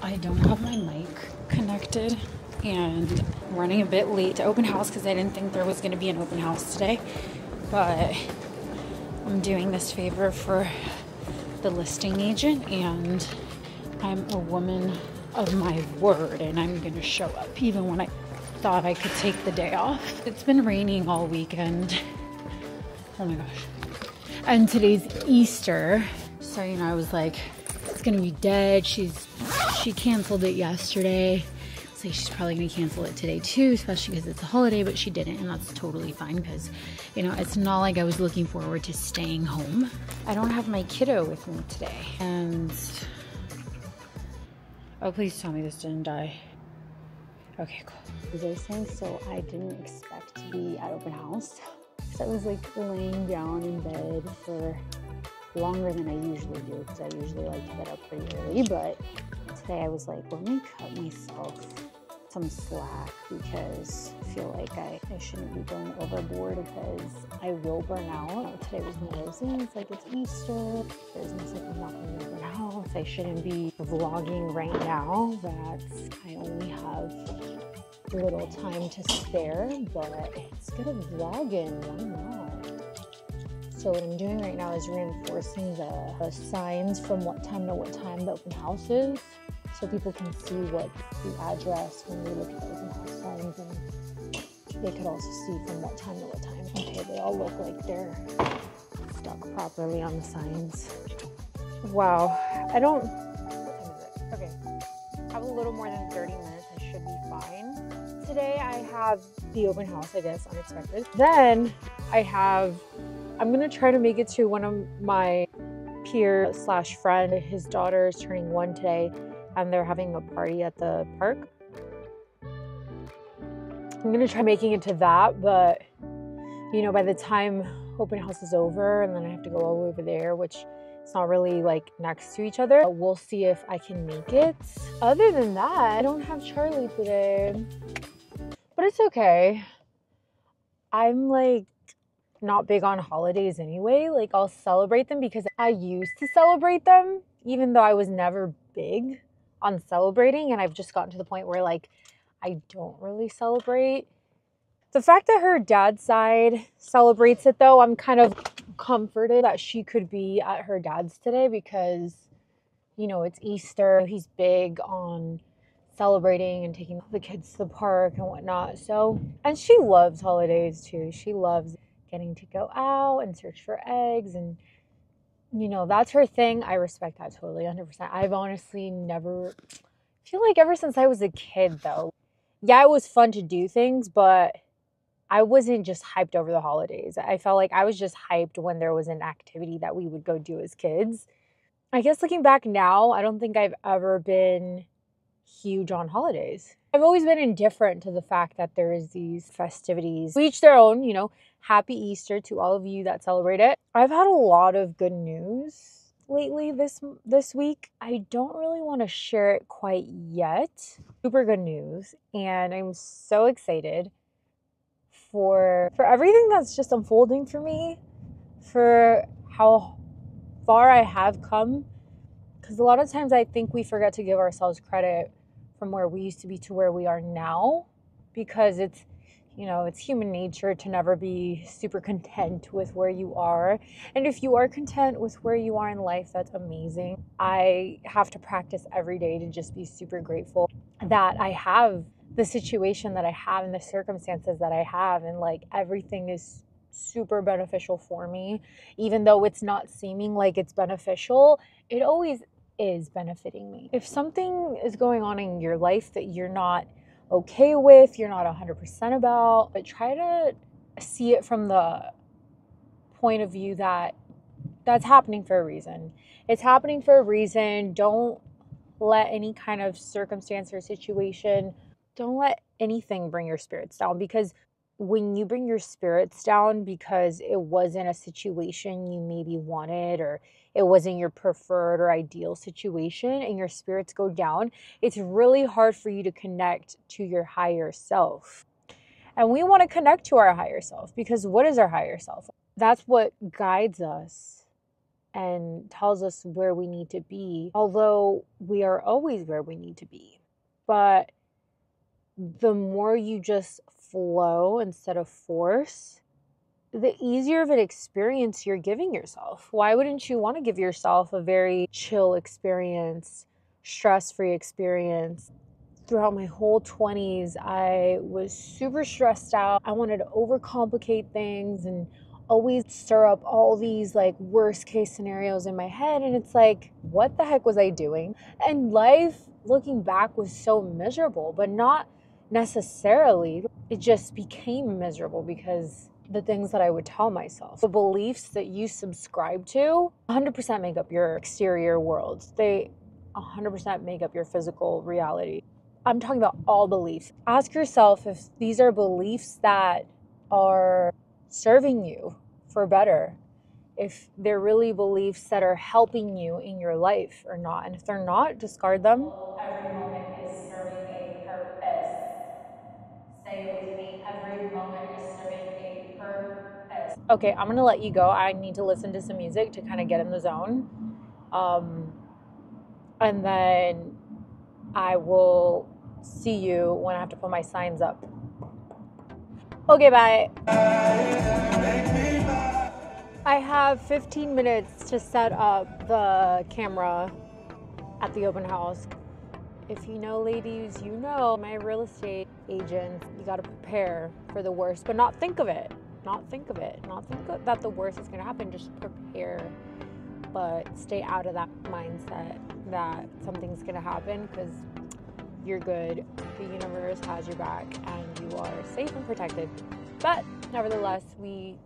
I don't have my mic connected and I'm running a bit late to open house because I didn't think there was going to be an open house today. But I'm doing this favor for the listing agent and I'm a woman of my word and I'm going to show up even when I thought I could take the day off. It's been raining all weekend. Oh my gosh. And today's Easter. So, I was like, it's gonna be dead. She canceled it yesterday. So she's probably gonna cancel it today too, especially because it's a holiday, but she didn't, and that's totally fine because, it's not like I was looking forward to staying home. I don't have my kiddo with me today. And, oh, please tell me this didn't die. Okay, cool. As I was saying, so I didn't expect to be at open house. So I was like laying down in bed for longer than I usually do because I usually like to get up pretty early, but today I was like, let me cut myself some slack because I feel like I shouldn't be going overboard because I will burn out. Today was one of those things, like it's Easter, there's no like I'm not going to burn out. I shouldn't be vlogging right now that I only have little time to spare, but it's good to vlog in, why not? So what I'm doing right now is reinforcing the signs from what time to what time the open house is, so people can see what the address when they look at the open house signs, and they could also see from what time to what time. Okay, they all look like they're stuck properly on the signs. Wow, what time is it? Okay, I have a little more than 30 minutes, I should be fine. Today I have the open house, I guess, unexpected. Then I'm gonna try to make it to one of my peer slash friend. His daughter is turning 1 today and they're having a party at the park. I'm gonna try making it to that, but by the time open house is over and then I have to go all the way over there, which it's not really like next to each other. We'll see if I can make it. Other than that, I don't have Charlie today, but it's okay. I'm like not big on holidays anyway. Like I'll celebrate them because I used to celebrate them, even though I was never big on celebrating, and I've just gotten to the point where like I don't really celebrate. The fact that her dad's side celebrates it though, I'm kind of comforted that she could be at her dad's today because it's Easter. He's big on celebrating and taking the kids to the park and whatnot. So, and she loves holidays too. She loves getting to go out and search for eggs, and that's her thing. I respect that totally, 100%. I've honestly never feel like ever since I was a kid though, yeah, it was fun to do things, but I wasn't just hyped over the holidays. I felt like I was just hyped when there was an activity that we would go do as kids. I guess looking back now, I don't think I've ever been huge on holidays. I've always been indifferent to the fact that there is these festivities. Each their own, happy Easter to all of you that celebrate it. I've had a lot of good news lately this week. I don't really want to share it quite yet. Super good news, and I'm so excited for everything that's just unfolding for me, for how far I have come. Because a lot of times I think we forget to give ourselves credit from where we used to be to where we are now, because it's human nature to never be super content with where you are. And if you are content with where you are in life, that's amazing. I have to practice every day to just be super grateful that I have the situation that I have and the circumstances that I have, and like everything is super beneficial for me. Even though it's not seeming like it's beneficial, it always is benefiting me. If something is going on in your life that you're not okay with, you're not 100% about, but try to see it from the point of view that that's happening for a reason. It's happening for a reason. Don't let any kind of circumstance or situation, don't let anything bring your spirits down, because when you bring your spirits down because it wasn't a situation you maybe wanted, or it wasn't your preferred or ideal situation, and your spirits go down, it's really hard for you to connect to your higher self. And we want to connect to our higher self, because what is our higher self? That's what guides us and tells us where we need to be, although we are always where we need to be. But the more you just flow instead of force, the easier of an experience you're giving yourself. Why wouldn't you want to give yourself a very chill experience, stress-free experience? Throughout my whole 20s, I was super stressed out. I wanted to overcomplicate things and always stir up all these like worst case scenarios in my head. And it's like, what the heck was I doing? And life, looking back, was so miserable, but not necessarily. It just became miserable because the things that I would tell myself, the beliefs that you subscribe to, 100% make up your exterior world. They 100% make up your physical reality. I'm talking about all beliefs. Ask yourself if these are beliefs that are serving you for better, if they're really beliefs that are helping you in your life or not. And if they're not, discard them. Every moment is serving a purpose. Say it with me. Every moment is serving a purpose. Okay, I'm gonna let you go. I need to listen to some music to kind of get in the zone. And then I will see you when I have to put my signs up. Okay, bye. I have 15 minutes to set up the camera at the open house. If you know, ladies, you know, my real estate agent, you got to prepare for the worst, but not think of it. Not think that the worst is going to happen. Just prepare, but stay out of that mindset that something's going to happen, because you're good. The universe has your back and you are safe and protected. But nevertheless, we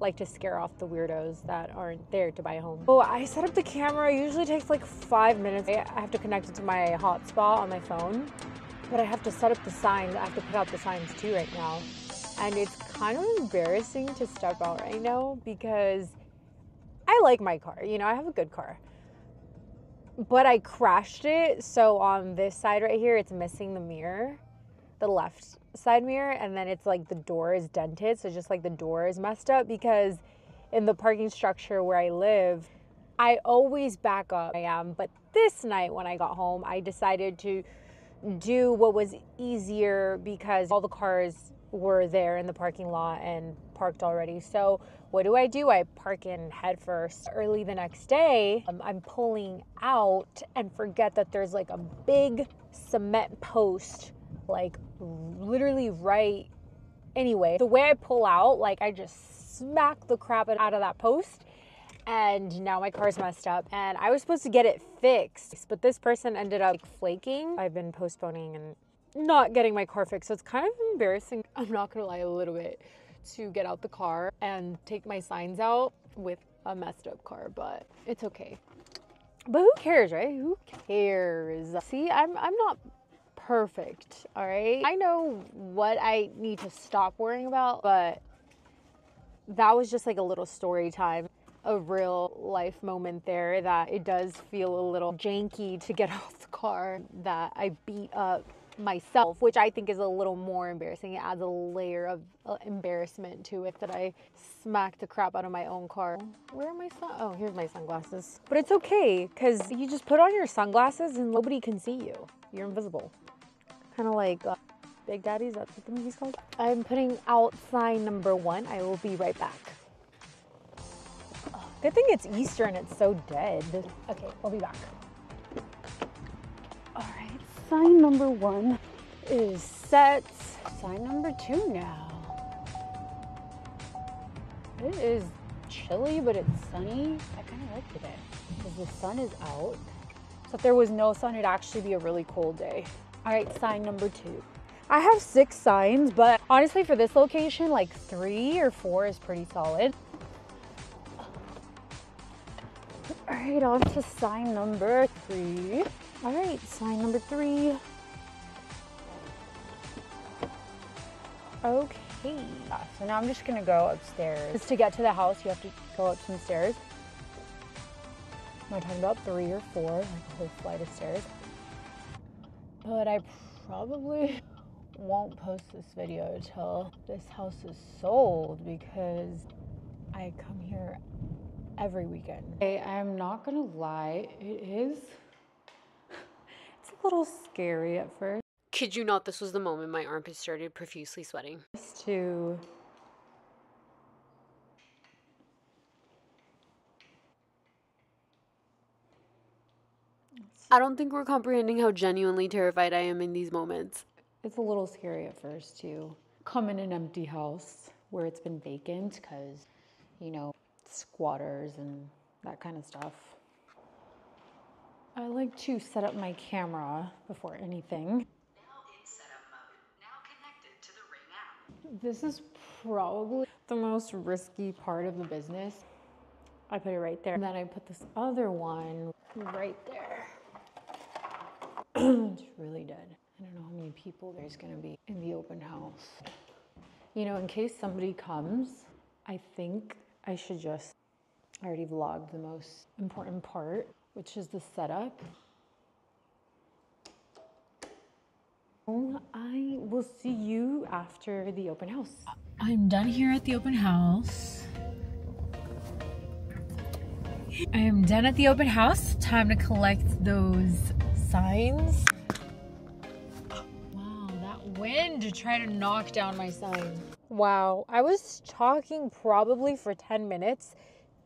like to scare off the weirdos that aren't there to buy a home. So I set up the camera. It usually takes like 5 minutes. I have to connect it to my hotspot on my phone, but I have to set up the signs. I have to put out the signs too right now. And it's kind of embarrassing to step out right now because I like my car. You know, I have a good car. But I crashed it, so on this side right here, it's missing the mirror, the left side mirror, and then it's like the door is dented, so just like the door is messed up, because in the parking structure where I live, I always back up. But this night when I got home, I decided to do what was easier because all the cars were there in the parking lot and parked already. So what do? I park in head first. Early the next day, I'm pulling out and forget that there's like a big cement post, like literally right. Anyway, the way I pull out, like I just smack the crap out of that post, and now my car's messed up and I was supposed to get it fixed, but this person ended up flaking. I've been postponing and not getting my car fixed, so it's kind of embarrassing, I'm not gonna lie, a little bit, to get out the car and take my signs out with a messed up car, but it's okay. But who cares, right? Who cares? See, I'm not perfect, all right? I know what I need to stop worrying about, but that was just like a little story time, a real life moment there, that it does feel a little janky to get off the car, that I beat up myself, which I think is a little more embarrassing. It adds a layer of embarrassment to it, that I smacked the crap out of my own car. Where are my oh, here's my sunglasses. But it's okay, because you just put on your sunglasses and nobody can see you. You're invisible. Kind of like Big Daddies, that's what the movie's called. I'm putting out sign number 1. I will be right back. Oh, good thing it's Easter and it's so dead. Okay, I'll be back. All right, sign number 1 is set. Sign number 2 now. It is chilly, but it's sunny. I kind of like today because the sun is out. So if there was no sun, it'd actually be a really cold day. All right, sign number 2. I have 6 signs, but honestly for this location, like 3 or 4 is pretty solid. All right, on to sign number 3. All right, sign number 3. Okay, so now I'm just gonna go upstairs. To get to the house, you have to go up some stairs. Am I talking about 3 or 4, like a whole flight of stairs? But I probably won't post this video till this house is sold, because I come here every weekend. I'm not gonna lie, it's a little scary at first. Kid you not, this was the moment my armpit started profusely sweating. I don't think we're comprehending how genuinely terrified I am in these moments. It's a little scary at first to come in an empty house where it's been vacant because, you know, squatters and that kind of stuff. I like to set up my camera before anything. Now in setup mode. Now connected to the Ring app. This is probably the most risky part of the business. I put it right there. And then I put this other one right there. It's really dead. I don't know how many people there's gonna be in the open house. You know, in case somebody comes, I think I should just, I already vlogged the most important part, which is the setup. I will see you after the open house. I'm done here at the open house. I am done at the open house. Time to collect those signs. Wow, that wind tried to knock down my sign. Wow, I was talking probably for 10 minutes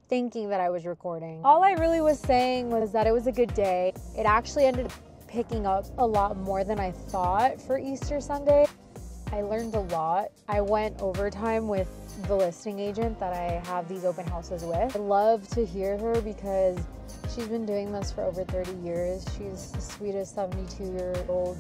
thinking that I was recording. All I really was saying was that it was a good day. It actually ended up picking up a lot more than I thought for Easter Sunday. I learned a lot. I went overtime with the listing agent that I have these open houses with. I love to hear her because she's been doing this for over 30 years. She's the sweetest 72-year-old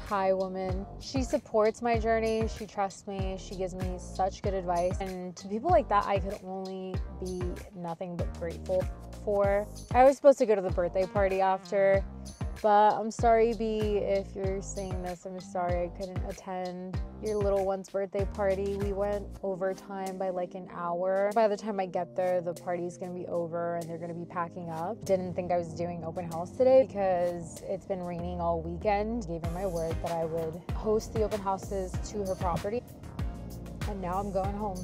Thai woman. She supports my journey. She trusts me. She gives me such good advice. And to people like that, I could only be nothing but grateful for. I was supposed to go to the birthday party after, but I'm sorry, B, if you're seeing this. I'm sorry I couldn't attend your little one's birthday party. We went overtime by like an hour. By the time I get there, the party's gonna be over and they're gonna be packing up. Didn't think I was doing open house today because it's been raining all weekend. Gave her my word that I would host the open houses to her property. And now I'm going home.